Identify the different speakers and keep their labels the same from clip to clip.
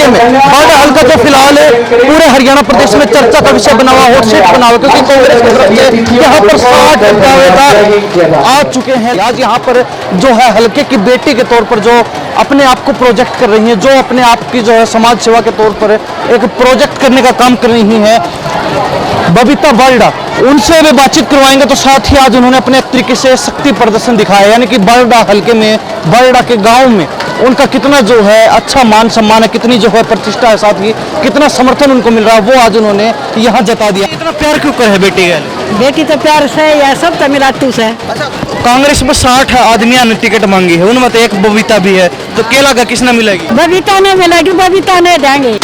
Speaker 1: हल्के में। बाड़ा हल्का जो फिलहाल पूरे हरियाणा प्रदेश में चर्चा का विषय बना हुआ, हॉट सीट बना हुआ, क्योंकि कांग्रेस की तरफ से यहाँ पर 60 दावेदार आ चुके हैं। आज यहाँ पर जो है हल्के की बेटी के तौर पर जो अपने आप को प्रोजेक्ट कर रही हैं, जो अपने आप की जो है समाज सेवा के तौर पर एक प्रोजेक्ट करने का काम कर रही हैं, बबीता बारडा, उनसे भी बातचीत करवाएंगे। तो साथ ही आज उन्होंने अपने एक तरीके से शक्ति प्रदर्शन दिखाया, यानी कि बारडा हल्के में, बारडा के गांव में उनका कितना जो है अच्छा मान सम्मान है, कितनी जो है प्रतिष्ठा है, साथ ही कितना समर्थन उनको मिल रहा है, वो आज उन्होंने यहाँ जता दिया। इतना प्यार क्यों कर है बेटी का?
Speaker 2: बेटी तो प्यार से या सब तमिलनाडु से।
Speaker 1: अच्छा, कांग्रेस में 60 आदमियों ने टिकट मांगी है, उनमें तो एक बबीता भी है, तो केला का किसने मिलेगी?
Speaker 2: बबीता ने मिलेगी, बबीता ने देंगे।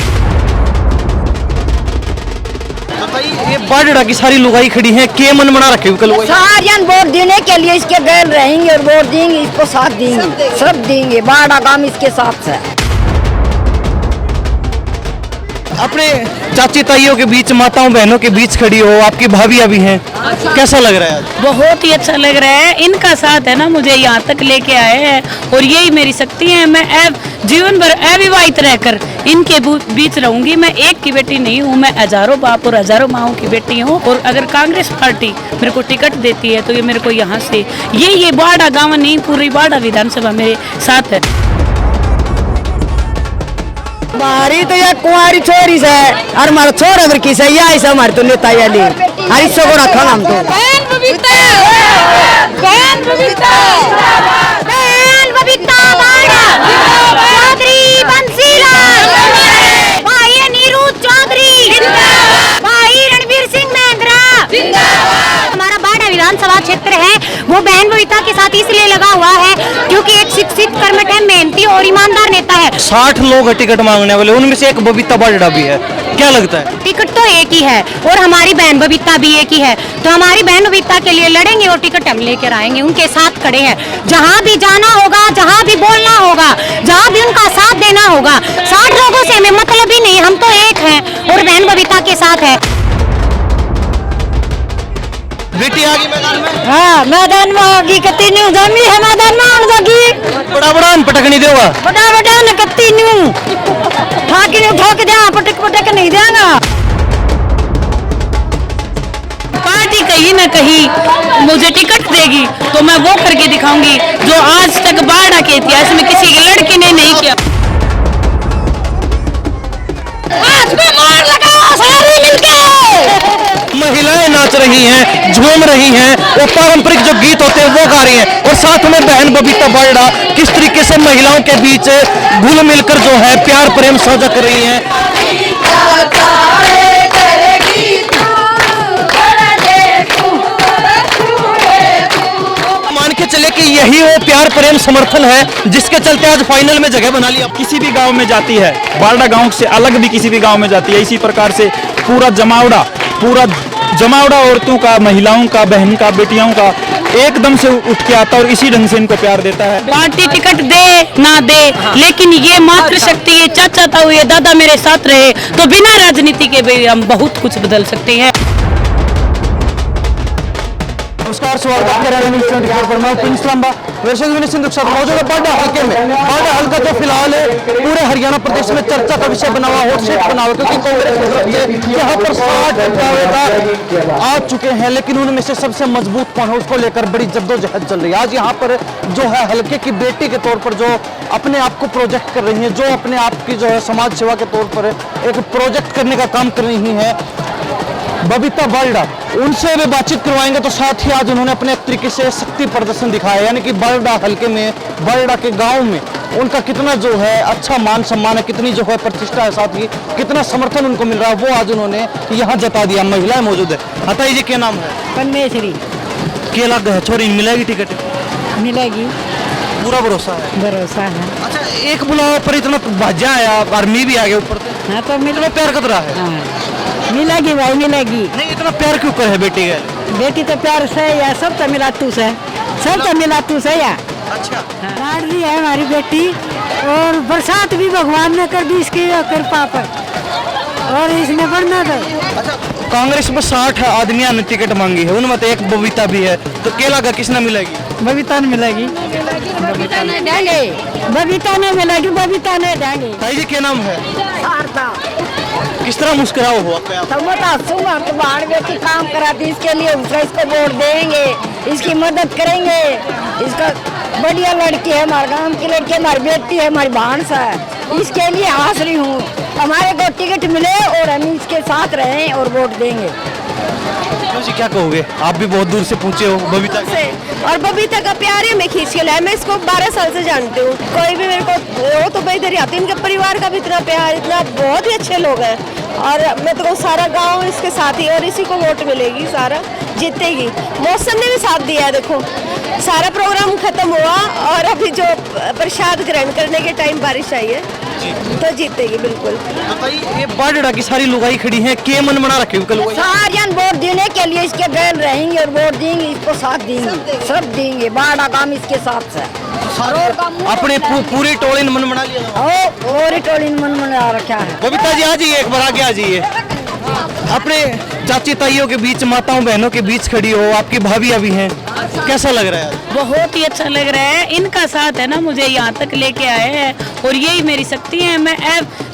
Speaker 1: ये बारडा की सारी लुगाई खड़ी है, के मन बना रखे हुए
Speaker 2: सारियन वोट देने के लिए इसके गैर रहेंगे और वोट देंगे, इसको साथ देंगे, सब देंगे। बारडा गांव इसके साथ है।
Speaker 1: अपने चाची ताइयों के बीच, माताओं बहनों के बीच खड़ी हो, आपकी भाभियां भी हैं, कैसा लग रहा है आज?
Speaker 3: बहुत ही अच्छा लग रहा है। इनका साथ है ना, मुझे यहाँ तक लेके आए हैं और यही मेरी शक्ति है। मैं जीवन भर अविवाहित रहकर इनके बीच रहूंगी। मैं एक की बेटी नहीं हूँ, मैं हजारों बाप और हजारों माओं की बेटी हूँ। और अगर कांग्रेस पार्टी मेरे को टिकट देती है तो ये मेरे को यहाँ से ये बाड़ा गाँव नहीं, पूरी बाड़ा विधानसभा मेरे साथ है।
Speaker 2: हमारी तो यह कुंवारी छोरी से और हमारा छोरा फिर किसे यही से हमारे तो नेता ये ली हरी सो को रखा हम तो बहन बबीता बाड़ा चौधरी बंसीलाल, भाई नीरू चौधरी, भाई रणवीर सिंह महेंद्रा। हमारा बाड़ा विधानसभा क्षेत्र है वो बहन बबीता के साथ इसलिए लगा हुआ है क्योंकि एक शिक्षित, कर्मठ, मेहनती और ईमानदार नेता है।
Speaker 1: 60 लोग है टिकट मांगने वाले, उनमें से एक बबीता बारडा भी है, क्या लगता है?
Speaker 4: टिकट तो एक ही है और हमारी बहन बबीता भी एक ही है, तो हमारी बहन बबीता के लिए लड़ेंगे और टिकट हम लेकर आएंगे, उनके साथ खड़े हैं। जहां भी जाना होगा, जहां भी बोलना होगा, जहां भी उनका साथ देना होगा। 60 लोगों से हमें मतलब ही नहीं, हम तो एक हैं और बहन बबीता के साथ है।
Speaker 1: बेटी आ गई मैदान में?
Speaker 2: हाँ, मैदान में होगी, कत्ती न्यू जमी है मैदान में आन जागी।
Speaker 1: बड़ा हम पटक नहीं देगा,
Speaker 2: बड़ा न कत्ती न्यू ठाकी न्यू ठोक दिया, पटक नहीं देगा।
Speaker 3: पार्टी कहीं न कहीं मुझे टिकट देगी तो मैं वो करके दिखाऊंगी जो आज तक बाड़ा के इतिहास में किसी लड़की ने नहीं किया।
Speaker 2: आज में मार लगाओ सारी मिलके।
Speaker 1: महिलाएं नाच रही हैं, झूम रही हैं, वो पारंपरिक जो गीत होते हैं वो गा रही हैं, और साथ में बहन बबीता बारडा किस तरीके से महिलाओं के बीच घुल मिलकर जो है प्यार प्रेम साझा कर रही हैं। मान के चले कि यही वो प्यार प्रेम समर्थन है जिसके चलते आज फाइनल में जगह बना ली। अब
Speaker 5: किसी भी गांव में जाती है, बारडा गांव से अलग भी किसी भी गांव में जाती है, इसी प्रकार से पूरा जमावड़ा औरतों का, महिलाओं का, बहन का, बेटियों का एकदम से उठ के आता और इसी ढंग से इनको प्यार देता है।
Speaker 3: पार्टी टिकट दे ना दे, लेकिन ये मातृशक्ति, ये चाचा ताऊ, ये दादा मेरे साथ रहे तो बिना राजनीति के भी हम बहुत कुछ बदल सकते हैं।
Speaker 1: नमस्कार, स्वागत है मैं प्रिंस लांबा मौजूद है बाड़ा हल्के में। बाड़ा हल्का जो फिलहाल पूरे हरियाणा प्रदेश में चर्चा का विषय बना हुआ, हॉट सीट बना हुआ, क्योंकि कांग्रेस की तरफ से यहाँ पर 60 दावेदार आ चुके हैं, लेकिन उनमें से सबसे मजबूत कौन है उसको लेकर बड़ी जद्दोजहद चल रही है। आज यहाँ पर जो है हल्के की बेटी के तौर पर जो अपने आप को प्रोजेक्ट कर रही है, जो अपने आप की जो है समाज सेवा के तौर पर एक प्रोजेक्ट करने का काम कर रही है, बबीता बारडा, उनसे भी बातचीत करवाएंगे। तो साथ ही आज उन्होंने अपने एक तरीके से शक्ति प्रदर्शन दिखाया, यानी कि बारडा हल्के में, बारडा के गांव में उनका कितना जो है अच्छा मान सम्मान है, कितनी जो है प्रतिष्ठा है, साथ ही कितना समर्थन उनको मिल रहा है, वो आज उन्होंने यहाँ जता दिया। महिलाएं मौजूद है। हताई जी, क्या नाम है?
Speaker 2: परमेश्वरी।
Speaker 1: क्या लग है छोरी, मिलेगी टिकट?
Speaker 2: मिलेगी,
Speaker 1: पूरा भरोसा है?
Speaker 2: भरोसा है।
Speaker 1: अच्छा, एक बुलाओ पर इतना भाजा आया, आर्मी भी आ गया ऊपर से,
Speaker 2: हाँ तो
Speaker 1: इतना प्यार कर रहा है।
Speaker 2: मिलेगी भाई, मिलेगी।
Speaker 1: नहीं, इतना प्यार क्यों कर है बेटी का?
Speaker 2: बेटी तो प्यार से या सब तमिलनाडु से, सब तमिलनाडु से या।
Speaker 1: अच्छा,
Speaker 2: लाडली है हमारी बेटी और बरसात भी भगवान ने कर दी इसकी कृपा पर।
Speaker 4: और इसने बढ़ना था।
Speaker 1: अच्छा, कांग्रेस में 60 आदमियों ने टिकट मांगी है, उनमें तो एक बबीता भी है, तो क्या लगा किसने मिलेगी?
Speaker 4: बबीता ने मिलेगी, बबीता ने देंगे, बबीता ने मिलेगी, बबीता ने देंगे।
Speaker 1: ताई जी क्या नाम है? किस तरह मुस्कुराओ हो
Speaker 2: तो बाहर बेटी काम कराती, इसके लिए इसको वोट देंगे, इसकी मदद करेंगे। इसका बढ़िया लड़की है, हमारे गांव की लड़की, हमारी बेटी है, हमारी भांसा है, इसके लिए हंस रही हूँ। हमारे को टिकट मिले और हम इसके साथ रहें और वोट देंगे।
Speaker 1: क्यों जी, क्या कहोगे? आप भी बहुत दूर से पूछे हो बबीता
Speaker 2: से, और बबीता का प्यार ही मैं खींच के लाया। मैं इसको 12 साल से जानती हूँ। कोई भी मेरे को वो तो बेहतर आती, इनके परिवार का भी इतना प्यार, इतना बहुत ही अच्छे लोग हैं। और मैं तो सारा गांव इसके साथ ही, और इसी को वोट मिलेगी, सारा जीतेगी। मौसम ने भी साथ दिया है, देखो सारा प्रोग्राम खत्म हुआ और अभी जो प्रसाद ग्रहण करने के टाइम बारिश आई है, तो जीतेगी बिल्कुल।
Speaker 1: ये बाडड़ा की सारी लुगाई खड़ी हैं, के मन बना रखे हो?
Speaker 2: सारियां वोट देने के लिए इसके बैल रहेंगे और वोट देंगे, इसको साथ देंगे, सब देंगे। बाड़ा काम इसके साथ है।
Speaker 1: अपने पूरी टोली ने मन बना लिया,
Speaker 2: पूरी टोली ने मन बना रखा है।
Speaker 1: बबीता जी आ जाइए, एक बार आगे आ जाइए। अपने चाची ताइयों के बीच, माताओं बहनों के बीच खड़ी हो, आपकी भाभी भी हैं, कैसा लग रहा है?
Speaker 3: बहुत ही अच्छा लग रहा है। इनका साथ है ना, मुझे यहाँ तक लेके आए हैं और यही मेरी शक्ति है। मैं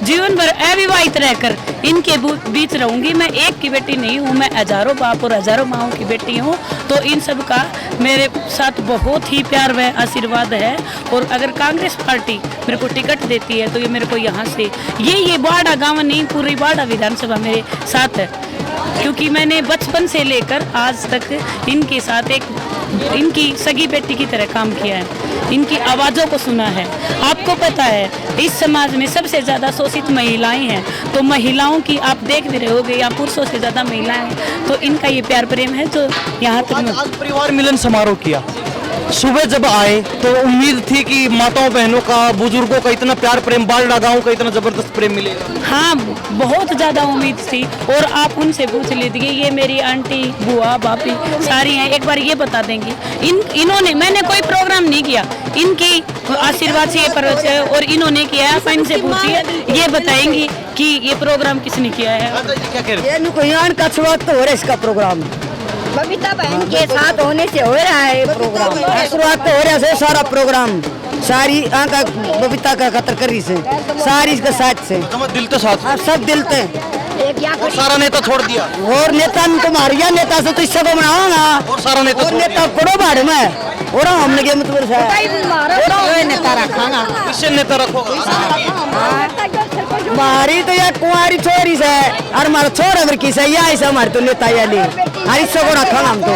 Speaker 3: जीवन भर अविवाहित रहकर इनके बीच रहूंगी। मैं एक की बेटी नहीं हूँ, मैं हजारों बाप और हजारों माओं की बेटी हूँ। तो इन सब का मेरे साथ बहुत ही प्यार व आशीर्वाद है। और अगर कांग्रेस पार्टी मेरे को टिकट देती है तो ये मेरे को यहाँ से ये बाड़ा गाँव नहीं, पूरी बाड़ा विधानसभा मेरे साथ है, क्योंकि मैंने बचपन से लेकर आज तक इनके साथ एक इनकी सगी बेटी की तरह काम किया है, इनकी आवाज़ों को सुना है। आपको पता है इस समाज में सबसे ज़्यादा शोषित महिलाएं हैं, तो महिलाओं की आप देख भी रहे होगे, या पुरुषों से ज़्यादा महिलाएं हैं, तो इनका ये प्यार प्रेम है जो यहाँ तक।
Speaker 1: आज परिवार मिलन समारोह किया, सुबह जब आए तो उम्मीद थी कि माताओं बहनों का, बुजुर्गों का इतना प्यार प्रेम, बालडा गाँव का इतना जबरदस्त प्रेम मिलेगा?
Speaker 3: हाँ, बहुत ज़्यादा उम्मीद थी। और आप उनसे पूछ लीजिए, ये मेरी आंटी, बुआ, बापी सारी हैं, एक बार ये बता देंगी। इन्होंने, मैंने कोई प्रोग्राम नहीं किया, इनकी आशीर्वाद से ये पर्व है और इन्होंने किया है। आप इनसे पूछिए, ये बताएंगी कि ये प्रोग्राम किसने किया है।
Speaker 1: क्या कह रहे
Speaker 2: ये का शुरुआत तो हो रहा है इसका प्रोग्राम, बबीता बहन के साथ होने से हो रहा है प्रोग्राम। शुरुआत तो हो रहा है सारा प्रोग्राम, सारी आंका बबीता का खतर करी से, सारी इसके साथ से
Speaker 1: दिल तो साथ,
Speaker 2: सब दिल थे।
Speaker 1: और सारा नेता छोड़ दिया,
Speaker 2: और नेता को मार गया, नेता से तो इससे को बनाऊंगा,
Speaker 1: और सारा
Speaker 2: नेता पड़ो बाढ़ में और हमने के मतलब नेता रखागा,
Speaker 1: किससे नेता रखोगा?
Speaker 2: हमारी तो यार कुंवारी छोरी से, और हमारा छोरा अगर किस है, ऐसा हमारे तो नेता यानी हर इससे को रखा हम तो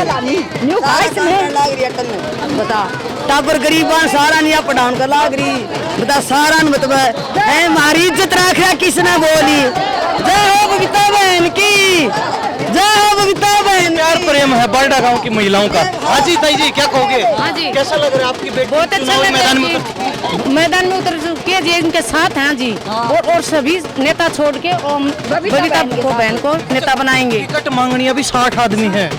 Speaker 2: बता। टाबर गरीबान सारा नहीं पढ़ान का लाग रही, बता सारा मतलब हमारी इज्जत रख रहा, किसने बोली जय हो बबीता बहन की, जय हो बबीता बहन।
Speaker 1: प्यार प्रेम है बालडा गांव की महिलाओं का। हाजी ताई जी क्या कहोगे?
Speaker 4: हाँ जी,
Speaker 1: कैसा लग रहा है आपकी बेटी?
Speaker 4: बहुत अच्छा लग रहा है। मैदान में उतर चुके जी, इनके साथ हैं जी। और सभी नेता छोड़ के बबीता को बहन को नेता बनाएंगे।
Speaker 1: टिकट मांगनी अभी 60 आदमी है,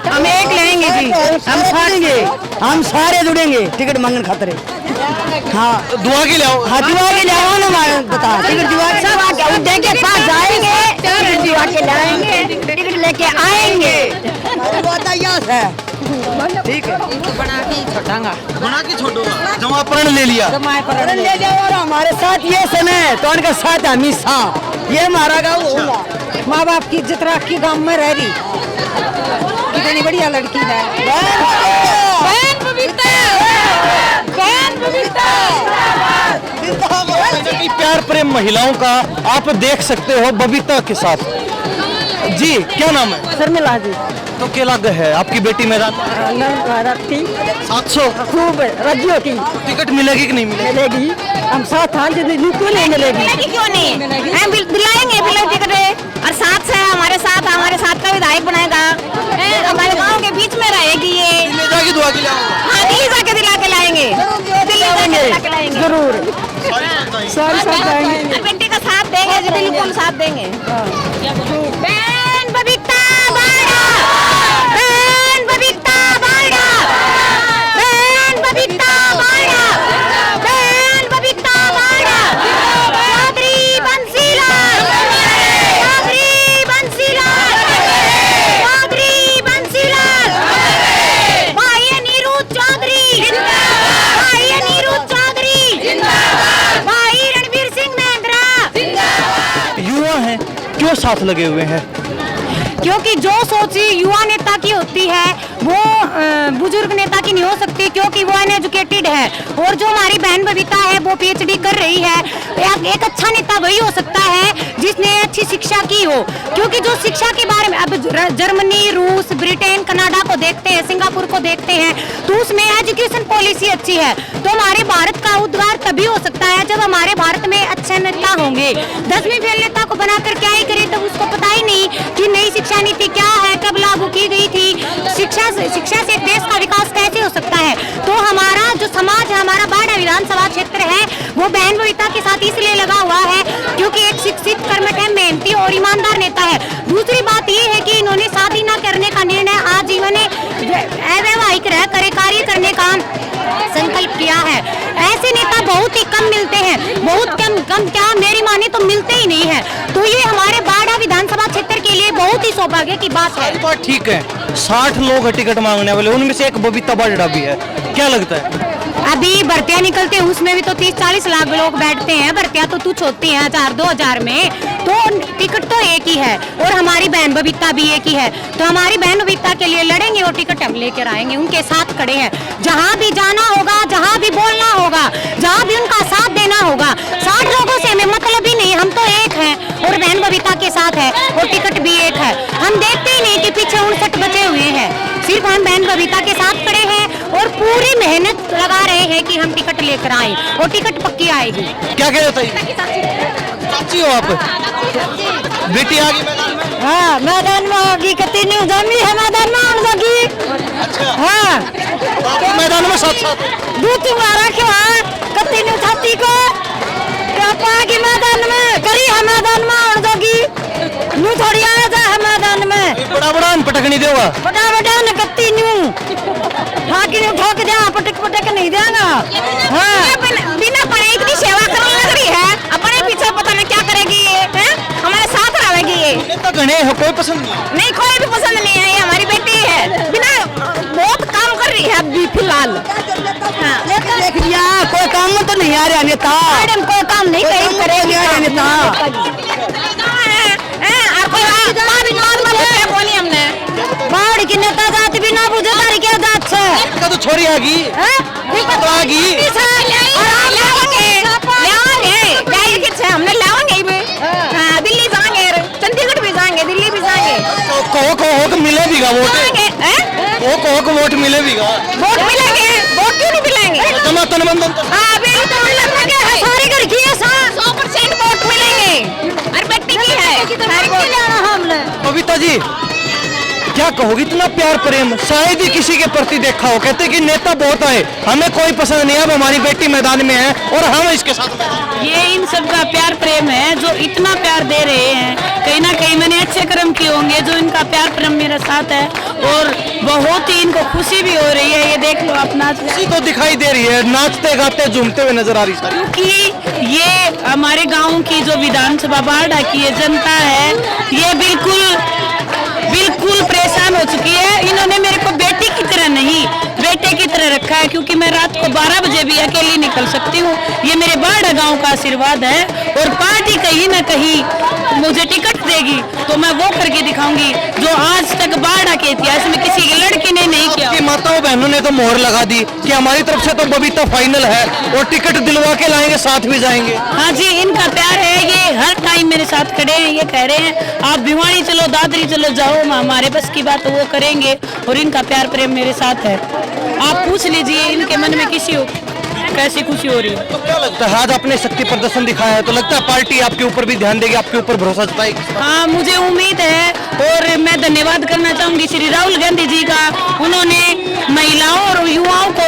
Speaker 4: हम एक लेंगे जी, हम सारेंगे,
Speaker 2: हम सारे जुड़ेंगे टिकट मांगने खातिर। हाँ
Speaker 1: दुआ के लिए आओ।
Speaker 2: हाँ दुआ के लिए आओ ना, बता टिकट दुआ के पास जाएंगे, टिकट दुआ के लाएंगे, टिकट लेके आएंगे। ठीक है,
Speaker 4: बना के छोड़ूंगा,
Speaker 1: जमापरण ले लिया,
Speaker 2: जमापरण ले जाओ। और हमारे साथ ये समय तो उनका साथ हमेशा ये हमारा गाँव होगा।
Speaker 4: माँ बाप की इज्जत रख के गाँव में रह रही, कितनी बढ़िया लड़की है।
Speaker 1: प्यार प्रेम महिलाओं का आप देख सकते हो बबीता के साथ। जी क्या नाम है?
Speaker 2: शर्मिला जी।
Speaker 1: तो क्या लग है आपकी बेटी मैदान? 700
Speaker 2: खूब रजियो की
Speaker 1: टिकट मिलेगी कि नहीं
Speaker 2: मिलेगी? हम साथ क्यों नहीं मिलेगी?
Speaker 4: क्यों नहीं, हम दिलाएंगे टिकट। और साथ से हमारे साथ का विधायक बनाएगा, हमारे गांव के बीच में रहेगी ये।
Speaker 1: जाके दुआ के लिए आऊंगा।
Speaker 4: हाँ, दिल्ली जाके दिला के लाएंगे,
Speaker 2: जरूर
Speaker 4: बेटी का साथ देंगे जी, बिल्कुल साथ देंगे। बहन बबीता बाड़ा, बहन बबीता बाड़ा, बहन बबीता बाड़ा, बहन बबीता बाड़ा, चौधरी बंसीलाल,
Speaker 1: साथ लगे हुए हैं?
Speaker 4: क्योंकि जो सोच युवा नेता की होती है वो बुजुर्ग नेता की नहीं हो सकती, क्योंकि वो अनएजुकेटेड है। और जो हमारी बहन बबीता है वो पीएचडी कर रही है। एक अच्छा नेता वही हो सकता है जिसने अच्छी शिक्षा की हो, क्योंकि जो शिक्षा के बारे में अब जर्मनी, रूस, ब्रिटेन, कनाडा को देखते हैं, सिंगापुर को देखते हैं, तो उसमें एजुकेशन पॉलिसी अच्छी है। तो हमारे भारत का उद्धार तभी हो सकता है जब हमारे भारत में अच्छे नेता होंगे। 10वीं फेल नेता को बनाकर क्या ही करे, तब उसको पता ही नहीं कि नई शिक्षा नीति क्या है, कब लागू की गई थी, शिक्षा से एक देश का विकास कैसे हो सकता है। तो हमारा जो समाज है, हमारा बाड़ा विधानसभा क्षेत्र है, वो बहन बबीता के साथ इसलिए लगा हुआ है क्योंकि एक शिक्षित, कर्मठ है, मेहनती और ईमानदार नेता है। दूसरी बात ये है कि इन्होंने शादी न करने का निर्णय आजीवन अवैवाहिक रह कर कार्य करने का संकल्प किया है। ऐसे नेता बहुत ही कम मिलते हैं, बहुत कम क्या मेरी माने तो मिलते ही नहीं है। तो ये हमारे बाड़ा विधानसभा क्षेत्र के लिए बहुत ही सौभाग्य की बात है।
Speaker 1: बात ठीक है, 60 लोग टिकट मांगने वाले, उनमें से एक बबीता बाजड़ा भी है, क्या लगता है?
Speaker 4: अभी भर्तियां निकलते हैं उसमें भी तो 30-40 लाख लोग बैठते हैं। भर्तियां तो तुच्छ होती हैं 1000-2000 में, तो टिकट तो एक ही है और हमारी बहन बबीता भी एक ही है। तो हमारी बहन बबीता के लिए लड़ेंगे और टिकट हम लेकर आएंगे, उनके साथ खड़े हैं। जहां भी जाना होगा, जहां भी बोलना होगा, जहां भी उनका साथ देना होगा। 60 लोगों से हमें मतलब ही नहीं, हम तो एक हैं और बहन बबीता के साथ है और टिकट भी एक है। हम देखते ही नहीं कि पीछे 59 बचे हुए हैं, सिर्फ हम बहन बबीता के साथ खड़े हैं और पूरी मेहनत लगा रहे हैं कि हम टिकट लेकर आए और टिकट पक्की आएगी।
Speaker 1: क्या कह रहे हो? चाची हो आप? बेटी आ गई मैदान में?
Speaker 4: हाँ, मैदान में होगी, कती नहीं जमी है मैदान में आने लगी।
Speaker 1: अच्छा,
Speaker 4: हाँ,
Speaker 1: तो आप मैदान में साथ साथ
Speaker 4: दूध तुम्हारा क्यों है, कती नहीं छाती को क्या पागी मैदान में करी है, मैदान में आने लगी। नू थोड़ी आया जा है मैदान में,
Speaker 1: बड़ा बड़ा पटकनी देगा,
Speaker 4: बड़ा बड़ा न कती न्यू ठाकी न्यू ठोक दिया, पटक नहीं देगा। हाँ, बिना पढ़े इतनी सेवा करने लग रही है, अपने पीछे पता नहीं क्या करेगी ये, हमारे साथ रहेगी ये।
Speaker 1: नेता गणे हो, कोई पसंद
Speaker 4: नहीं, कोई भी पसंद नहीं है, ये हमारी बेटी है, बिना बहुत काम कर रही है अभी फिलहाल। हाँ, देख लिया, कोई काम तो नहीं आ रहा नेता, मैडम कोई काम नहीं करेगी नेता। बोली हमने बाढ़ की नेता जात भी ना बुझे तारी क्या जात से
Speaker 1: का तो छोरी आ गई, तो आ गई, हमने लाओगे दिल्ली जाएंगे, चंडीगढ़ भी जाएंगे, दिल्ली भी जाएंगे। कहो मिले भी वोट, कहो वोट मिले भी
Speaker 4: वोट मिलेंगे, वोट क्यों नहीं मिलेंगे?
Speaker 1: जमा तनबंधन
Speaker 4: सारे घर की है, 100% वोट मिलेंगे, हर व्यक्ति की है।
Speaker 1: बबीता जी क्या कहोगी? इतना प्यार प्रेम शायद ही किसी के प्रति देखा हो। कहते कि नेता बहुत आए, हमें कोई पसंद नहीं है, अब हमारी बेटी मैदान में है और हम इसके साथ में।
Speaker 3: ये इन सब का प्यार प्रेम है जो इतना प्यार दे रहे हैं। कहीं ना कहीं मैंने अच्छे कर्म किए होंगे जो इनका प्यार प्रेम मेरे साथ है और बहुत ही इनको खुशी भी हो रही है। ये देख लो अपना
Speaker 1: खुशी तो दिखाई दे रही है, नाचते गाते झूमते हुए नजर आ रही है,
Speaker 3: क्योंकि ये हमारे गाँव की जो विधानसभा बाड़ा की ये जनता है, ये बिल्कुल परेशान हो चुकी है। इन्होंने मेरे को बेटी की तरह नहीं, बेटे की तरह रखा है, क्योंकि मैं रात को 12 बजे भी अकेली निकल सकती हूँ। ये मेरे बाड़ा गांव का आशीर्वाद है और पार्टी कहीं ना कहीं मुझे टिकट देगी तो मैं वो करके दिखाऊंगी जो आज तक बाड़ा के इतिहास में किसी लड़की ने नहीं किया।
Speaker 1: आपकी माताओं बहनों ने तो मोहर लगा दी कि हमारी तरफ से तो बबीता फाइनल है और टिकट दिलवा के लाएंगे, साथ भी जाएंगे।
Speaker 3: हाँ जी, इनका प्यार है, ये हर टाइम मेरे साथ खड़े हैं। ये कह रहे हैं आप भिवानी चलो, दादरी चलो, जाओ, हमारे बस की बात वो करेंगे और इनका प्यार प्रेम मेरे साथ है। आप पूछ लीजिए इनके मन में कैसी खुशी हो रही है।
Speaker 1: तो क्या लगता है आज आपने शक्ति प्रदर्शन दिखाया है तो लगता है पार्टी आपके ऊपर भी ध्यान देगी, आपके ऊपर भरोसा जताएगी?
Speaker 3: हाँ, मुझे उम्मीद है और मैं धन्यवाद करना चाहूंगी श्री राहुल गांधी जी का। उन्होंने महिलाओं और युवाओं को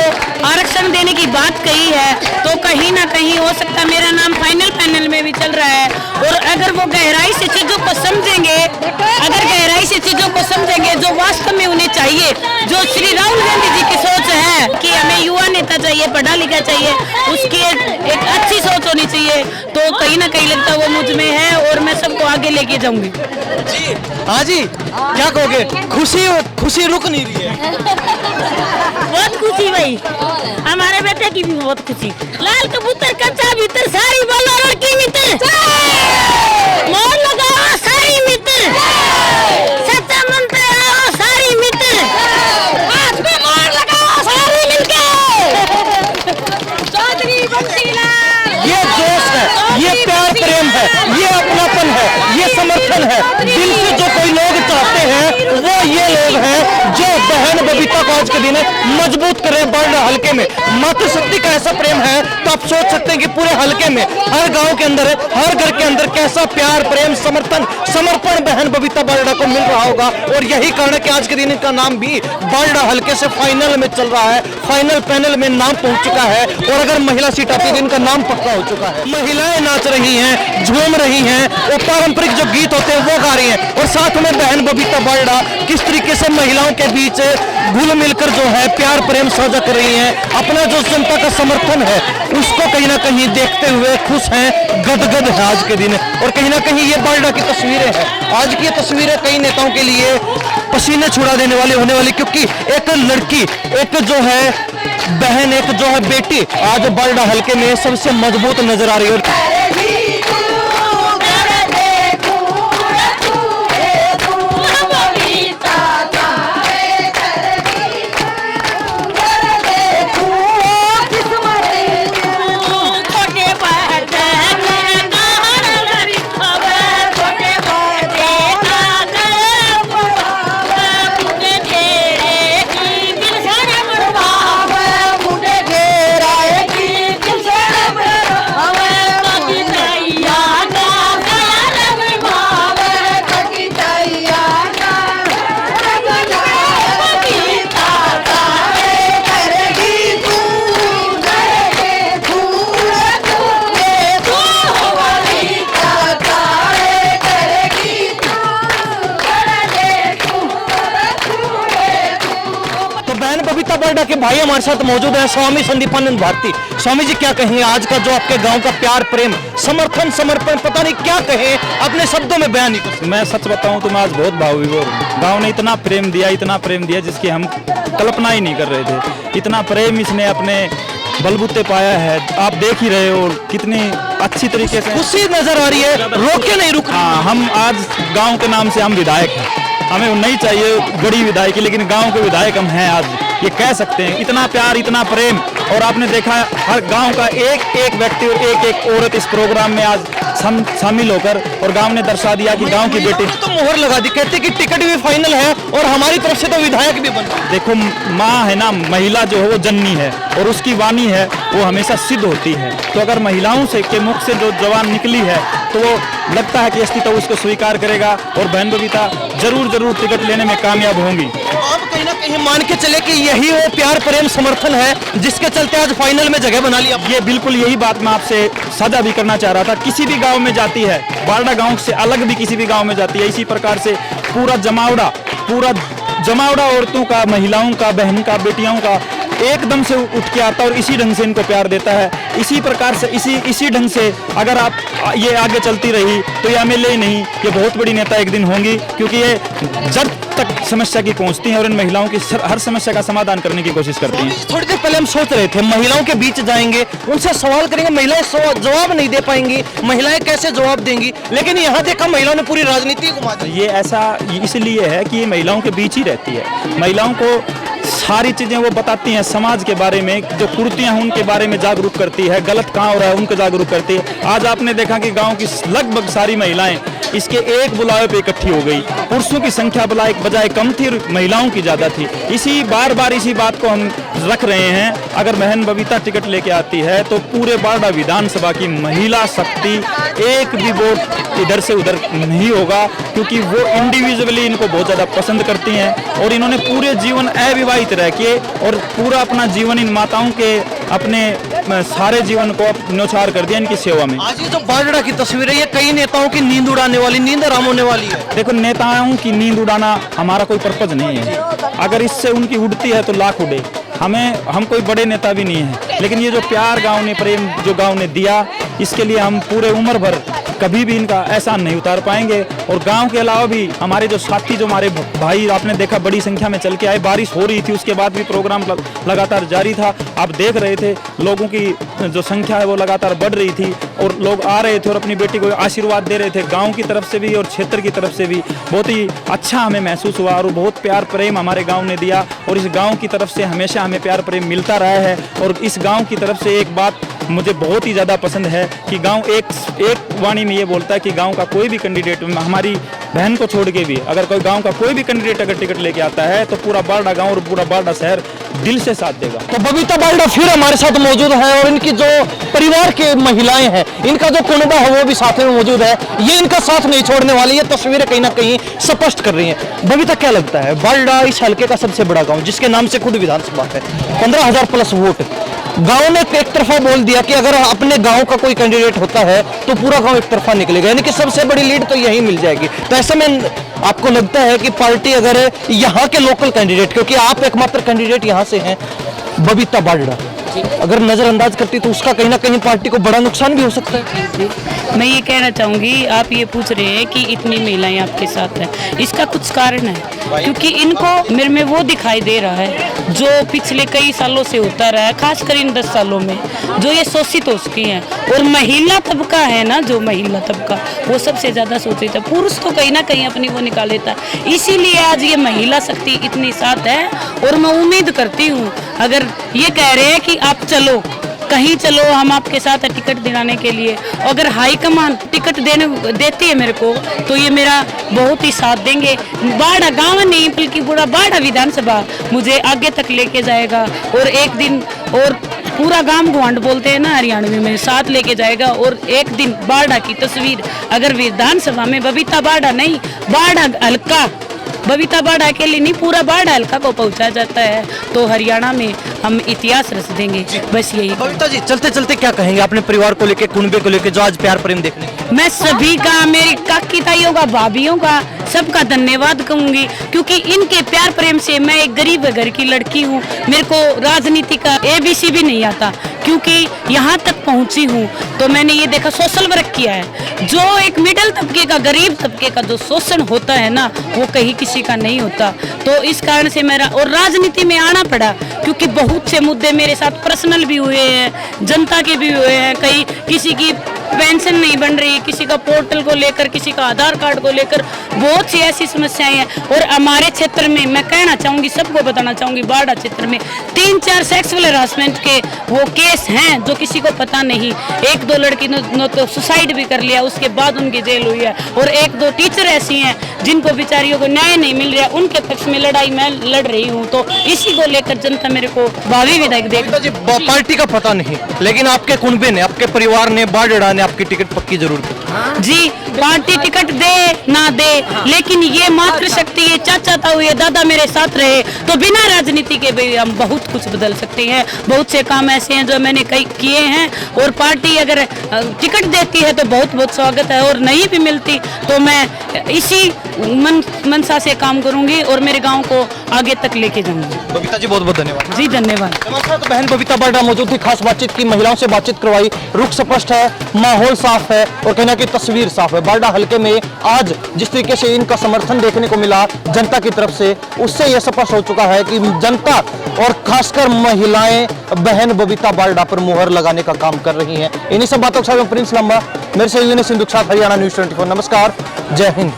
Speaker 3: आरक्षण देने की बात कही है, तो कहीं ना कहीं हो सकता है मेरा नाम फाइनल पैनल में भी चल रहा है। और अगर वो गहराई से चीजों को समझेंगे, जो वास्तव में उन्हें चाहिए, जो श्री राहुल गांधी जी की सोच है कि हमें युवा नेता चाहिए, पढ़ा लिखा चाहिए, उसकी एक अच्छी सोच होनी चाहिए, तो कहीं ना कहीं लगता है वो मुझ में है और मैं सबको आगे लेके जाऊंगी।
Speaker 1: जी हाँ जी, क्या कहोगे? खुशी रुक नहीं रही है।
Speaker 3: बहुत खुशी भाई, हमारे बेटे की भी बहुत खुशी। लाल कबूतर कच्चा भीतर सारी बोलो लड़की भीतर मोर लगा सारी
Speaker 1: समर्थन है, दिल से जो कोई लोग चाहते हैं वो ये लोग हैं जो बहन बबीता को आज के दिन मजबूत कर रहे हैं बारडा हलके में। मातृशक्ति का ऐसा प्रेम है तो आप सोच सकते हैं कि पूरे हलके में हर गांव के अंदर हर घर के अंदर कैसा प्यार प्रेम समर्थन समर्पण बहन बबीता बारडा को मिल रहा होगा। और यही कारण है कि आज के दिन इनका नाम भी बारडा हलके से फाइनल में चल रहा है, फाइनल पैनल में नाम पहुंच चुका है। और अगर महिला सीट आती है तो इनका नाम पक्का हो चुका है। महिलाएं नाच रही हैं, झूम रही हैं और पारंपरिक जो गीत होते हैं वो गा रही हैं। और साथ में बहन बबीता बारडा किस तरीके से महिलाओं के बीच घुल मिलकर जो है प्यार प्रेम साझा कर रही हैं, अपना जो जनता का समर्थन है उसको कहीं ना कहीं देखते हुए खुश हैं, गदगद है आज के दिन। और कहीं ना कहीं ये बारडा की तस्वीरें हैं, आज की ये तस्वीरें कई नेताओं के लिए पसीने छुड़ा देने वाली होने वाली, क्योंकि एक लड़की, एक जो है बहन, एक जो है बेटी आज बारडा हलके में सबसे मजबूत नजर आ रही है। बबीता बारडा के भाई हमारे साथ मौजूद है, स्वामी संदीपानंद भारती। स्वामी जी क्या कहेंगे आज का जो आपके गांव का प्यार प्रेम समर्थन समर्पण पता नहीं क्या कहे, अपने शब्दों में बयान नहीं कर सकते।
Speaker 5: मैं सच बताऊं तो मैं आज बहुत भावविभोर हूं। गांव ने इतना प्रेम दिया जिसकी हम कल्पना ही नहीं कर रहे थे। इतना प्रेम इसने अपने बलबूते पाया है, आप देख ही रहे हो कितनी अच्छी तरीके से
Speaker 1: खुशी नजर आ रही है, रोके नहीं रुक।
Speaker 5: हाँ, हम आज गांव के नाम से हम विधायक हैं, हमें नहीं चाहिए बड़ी विधायकी, लेकिन गांव के विधायक हम हैं आज, ये कह सकते हैं। इतना प्यार इतना प्रेम, और आपने देखा हर गांव का एक एक व्यक्ति और एक एक औरत इस प्रोग्राम में आज शामिल होकर और गांव ने दर्शा दिया कि गांव की बेटी
Speaker 1: तो मोहर लगा दी, कहते कि टिकट भी फाइनल है और हमारी तरफ से तो विधायक भी बन।
Speaker 5: देखो माँ है ना, महिला जो है वो जननी है और उसकी वाणी है वो हमेशा सिद्ध होती है। तो अगर महिलाओं से के मुख से जो जवान निकली है तो वो लगता है कि अस्तित्व उसको स्वीकार करेगा और बहन बबीता जरूर टिकट लेने में कामयाब होंगी।
Speaker 1: आप कहीं ना कहीं मान के चले कि यही वो प्यार प्रेम समर्थन है जिसके चलते आज फाइनल में जगह बना लिया।
Speaker 5: ये बिल्कुल यही बात मैं आपसे साझा भी करना चाह रहा था। किसी भी गांव में जाती है, बारडा गांव से अलग भी किसी भी गांव में जाती है, इसी प्रकार से पूरा जमावड़ा औरतों का, महिलाओं का, बहन का, बेटियों का एकदम से उठ के आता और इसी ढंग से इनको प्यार देता है। इसी प्रकार से इसी ढंग से अगर आप ये आगे चलती रही तो ये एमएलए नहीं, ये बहुत बड़ी नेता एक दिन होंगी, क्योंकि ये जब तक समस्या की पहुंचती हैं और इन महिलाओं की हर समस्या का समाधान करने की कोशिश करती हैं।
Speaker 1: थोड़ी देर पहले हम सोच रहे थे महिलाओं के बीच जाएंगे, उनसे सवाल करेंगे, महिलाएं जवाब नहीं दे पाएंगी, महिलाएं कैसे जवाब देंगी, लेकिन यहाँ देखा महिलाओं ने पूरी राजनीति घुमा दी।
Speaker 5: ये ऐसा इसलिए है कि ये महिलाओं के बीच ही रहती है, महिलाओं को सारी चीजें वो बताती हैं, समाज के बारे में जो कुरीतियां हैं उनके बारे में जागरूक करती है, गलत कहाँ हो रहा है उनको जागरूक करती है। आज आपने देखा कि गांव की लगभग सारी महिलाएं इसके एक बुलावे पे इकट्ठी हो गई। पुरुषों की संख्या बजाय कम थी और महिलाओं की ज्यादा थी। इसी बार इसी बात को हम रख रहे हैं। अगर बहन बबीता टिकट लेके आती है तो पूरे बारडा विधानसभा की महिला शक्ति एक भी वोट इधर से उधर नहीं होगा, क्योंकि वो इंडिविजुअली इनको बहुत ज्यादा पसंद करती हैं और इन्होंने पूरे जीवन अविवाहित रह के और पूरा अपना जीवन इन माताओं के अपने सारे जीवन को न्यौछावर कर दिया इनकी सेवा में।
Speaker 1: आज ये जो बारडा की तस्वीर है ये कई नेताओं की नींद उड़ाने वाली, नींद हराम होने वाली है।
Speaker 5: देखो, नेताओं की नींद उड़ाना हमारा कोई पर्पज नहीं है। अगर इससे उनकी उड़ती है तो लाख उड़े, हम कोई बड़े नेता भी नहीं है, लेकिन ये जो प्यार गांव ने, प्रेम जो गांव ने दिया, इसके लिए हम पूरे उम्र भर कभी भी इनका एहसान नहीं उतार पाएंगे। और गांव के अलावा भी हमारे जो साथी, जो हमारे भाई आपने देखा बड़ी संख्या में चल के आए, बारिश हो रही थी उसके बाद भी प्रोग्राम लगातार जारी था। आप देख रहे थे लोगों की जो संख्या है वो लगातार बढ़ रही थी और लोग आ रहे थे और अपनी बेटी को आशीर्वाद दे रहे थे। गांव की तरफ से भी और क्षेत्र की तरफ से भी बहुत ही अच्छा हमें महसूस हुआ और बहुत प्यार प्रेम हमारे गाँव ने दिया और इस गाँव की तरफ से हमेशा हमें प्यार प्रेम मिलता रहा है। और इस गाँव की तरफ से एक बात मुझे बहुत ही ज़्यादा पसंद है कि गांव एक वाणी में ये बोलता है कि गांव का कोई भी कैंडिडेट, हमारी बहन को छोड़ के भी अगर कोई गांव का कोई भी कैंडिडेट अगर टिकट लेके आता है तो पूरा बारडा गांव और पूरा बारडा शहर दिल से साथ देगा।
Speaker 1: तो बबीता बारडा फिर हमारे साथ मौजूद है और इनकी जो परिवार के महिलाएं हैं, इनका जो कुनबा है वो भी साथ में मौजूद है। ये इनका साथ नहीं छोड़ने वाली, ये तस्वीरें कहीं ना कहीं स्पष्ट कर रही हैं। बबीता, क्या लगता है बारडा इस हल्के का सबसे बड़ा गांव जिसके नाम से खुद विधानसभा है, 15,000 प्लस वोट, गांव ने एक तरफा बोल दिया कि अगर अपने गांव का कोई कैंडिडेट होता है तो पूरा गांव एक तरफा निकलेगा, यानी कि सबसे बड़ी लीड तो यही मिल जाएगी। तो ऐसे में आपको लगता है कि पार्टी अगर यहाँ के लोकल कैंडिडेट, क्योंकि आप एकमात्र कैंडिडेट यहाँ से हैं, बबीता बारडा, अगर नजरअंदाज करती तो उसका कहीं ना कहीं पार्टी को बड़ा नुकसान भी हो सकता है?
Speaker 3: मैं ये कहना चाहूँगी, आप ये पूछ रहे हैं कि इतनी महिलाएं आपके साथ हैं, इसका कुछ कारण है, क्योंकि इनको मेरे में वो दिखाई दे रहा है जो पिछले कई सालों से होता रहा है, खासकर इन 10 सालों में, जो ये शोषित हो चुकी हैं। और महिला तबका है ना, जो महिला तबका वो सबसे ज़्यादा शोषित है। पुरुष तो कहीं ना कहीं अपनी वो निकाल लेता है, इसीलिए आज ये महिला शक्ति इतनी साथ है। और मैं उम्मीद करती हूँ, अगर ये कह रहे हैं कि आप चलो कहीं चलो, हम आपके साथ है टिकट दिलाने के लिए, अगर हाईकमान टिकट देती है मेरे को तो ये मेरा बहुत ही साथ देंगे। बारडा गांव नहीं बल्कि पूरा बारडा विधानसभा मुझे आगे तक लेके जाएगा और एक दिन और पूरा गांव गुआंड बोलते हैं ना हरियाणवी में, साथ लेके जाएगा। और एक दिन बारडा की तस्वीर अगर विधानसभा में बबीता बारडा नहीं, बारडा हल्का, बबीता बारडा अकेले नहीं, पूरा बारडा हल्का को पहुंचा जाता है तो हरियाणा में हम इतिहास रच देंगे। बस यही।
Speaker 1: बबीता जी, चलते चलते क्या कहेंगे अपने परिवार को लेके, कुनबे को लेके, जो आज प्यार प्रेम देखने?
Speaker 3: मैं सभी का, मेरी काकी ताइयों का, भाभीयों का, सबका धन्यवाद कहूंगी, क्योंकि इनके प्यार प्रेम से मैं एक गरीब घर की लड़की हूँ, मेरे को राजनीति का ABC भी नहीं आता, क्योंकि यहाँ तक पहुँची हूँ तो मैंने ये देखा, सोशल वर्क किया है। जो एक मिडिल तबके का, गरीब तबके का जो शोषण होता है ना, वो कहीं किसी का नहीं होता। तो इस कारण से मेरा और राजनीति में आना पड़ा, क्योंकि बहुत से मुद्दे मेरे साथ पर्सनल भी हुए हैं, जनता के भी हुए हैं। कहीं किसी की पेंशन नहीं बन रही, किसी का पोर्टल को लेकर, किसी का आधार कार्ड को लेकर, बहुत सी ऐसी समस्याएं हैं। और हमारे क्षेत्र में मैं कहना चाहूँगी, सबको बताना चाहूँगी, बारडा क्षेत्र में 3-4 सेक्सुअल हरासमेंट के वो केस हैं जो किसी को पता नहीं। 1-2 लड़की ने तो सुसाइड भी कर लिया, उसके बाद उनकी जेल हुई है। और 1-2 टीचर ऐसी हैं जिनको बेचारियों को न्याय नहीं मिल रहा, उनके पक्ष में लड़ाई मैं लड़ रही हूँ। तो इसी को लेकर जनता मेरे को भावी विधायक देख।
Speaker 1: पार्टी का पता नहीं, लेकिन आपके कुनबे ने, आपके परिवार ने, बारडा ने आपकी टिकट पक्की जरूर की
Speaker 3: जी। पार्टी टिकट दे ना दे, लेकिन ये मातृशक्ति, ये चाचा ताऊ, ये दादा मेरे साथ रहे तो बिना राजनीति के भी हम बहुत कुछ बदल सकते हैं। बहुत से काम ऐसे हैं जो मैंने कई किए हैं। और पार्टी अगर टिकट देती है तो बहुत बहुत स्वागत है, और नहीं भी मिलती तो मैं इसी मनसा से काम करूंगी और मेरे गांव को आगे तक लेके जाऊंगी।
Speaker 1: बबीता जी, बहुत बहुत धन्यवाद
Speaker 3: जी, धन्यवाद।
Speaker 1: हमारे साथ बहन बबीता बारडा मौजूद थी, खास बातचीत की, महिलाओं से बातचीत करवाई। रुख स्पष्ट है, माहौल साफ है और कहना की तस्वीर साफ है। बारडा हल्के में आज जिस तरीके से इनका समर्थन देखने को मिला जनता की तरफ से, उससे यह स्पष्ट हो चुका है कि जनता और खासकर महिलाएं बहन बबीता बारडा पर मुहर लगाने का काम कर रही हैं। इन्हीं सब बातों के साथ प्रिंस लंबा, मेरे से यूनिस सिंधु के साथ हरियाणा न्यूज़ 24। नमस्कार, जय हिंद।